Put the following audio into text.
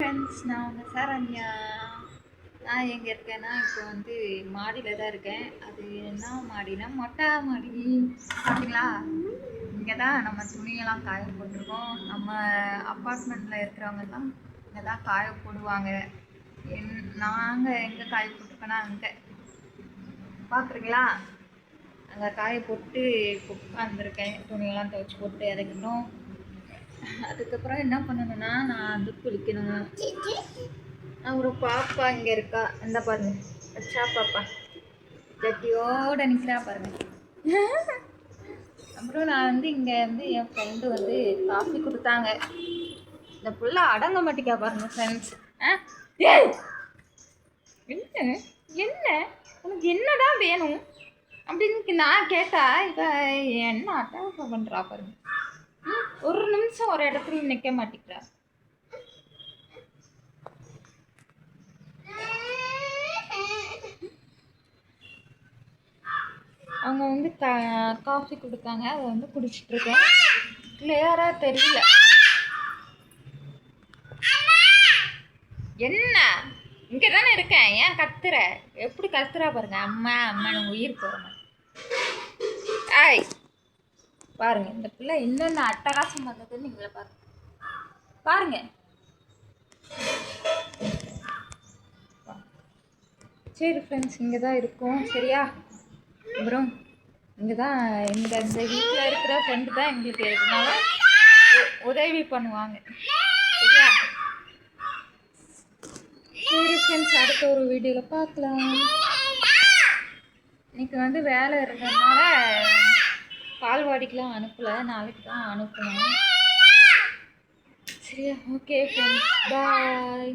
Friends, நான் உங்கள் சரண்யா. நான் எங்கே இருக்கேன்னா இப்போ வந்து மாடியில் தான் இருக்கேன். அது என்ன மாடினா மொட்டை மாடி. பார்த்தீங்களா, இங்கே தான் நம்ம துணியெல்லாம் காய போட்டிருக்கோம். நம்ம அப்பார்ட்மெண்ட்டில் இருக்கிறவங்க தான் இங்கே தான் காய போடுவாங்க. நாங்கள் எங்கே காய போட்டிருக்கோன்னா அங்கே பார்க்குறீங்களா, அங்கே காய போட்டு உட்காந்துருக்கேன். துணியெல்லாம் துவைச்சி போட்டு அதுக்கப்புறம் என்ன பண்ணணும்னா நான் வந்து குளிக்கணும். ஒரு பாப்பா இங்கே இருக்கா, இந்த பாருங்க, வச்சா பாப்பா ஜட்டியோட நிற்கிறா பாருங்க. அப்புறம் நான் வந்து இங்கே வந்து என் ஃப்ரெண்டு வந்து காஃபி கொடுத்தாங்க. இந்த புள்ள அடங்க மாட்டேக்கா பாருங்க ஃப்ரெண்ட்ஸ். என்ன என்ன உனக்கு என்னதான் வேணும் அப்படின்னு நான் கேட்டா இப்போ என்ன அட்டகாசம் பண்ணுறா பாருங்க. ஒரு நிமிஷம் ஒரு இடத்துல நிற்க மாட்டேங்கிறா. அவங்க வந்து காஃபி கொடுத்தாங்க, அதை வந்து குடிச்சிட்டு இருக்கேன். கிளியரா தெரியல. என்ன இங்கே தானே இருக்கேன், ஏன் கத்துற? எப்படி கத்துறா பாருங்க. அம்மா அம்மானு உயிர் போகிறேன். ஆய் பாருங்க, இந்த பிள்ளை என்னென்ன அட்டகாசம் பண்ணதுன்னு நீங்களே பாருங்க. பாருங்க, சரி ஃப்ரெண்ட்ஸ், இங்கே தான் இருக்கும் சரியா. அப்புறம் இங்கே தான் இந்த வீட்டில் இருக்கிற ஃப்ரெண்டு தான் எங்களுக்கு எதுனாலும் உதவி பண்ணுவாங்க சரியா. சரி ஃப்ரெண்ட்ஸ், அடுத்த ஒரு வீடியோவில் பார்க்கலாம். இன்னைக்கு வந்து வேலை இருக்கிறதுனால பால்வாடிக்கெலாம் அனுப்பலை, நாளைக்கு தான் அனுப்பணும் சரியா. ஓகே ஃப்ரெண்ட்ஸ், பாய்.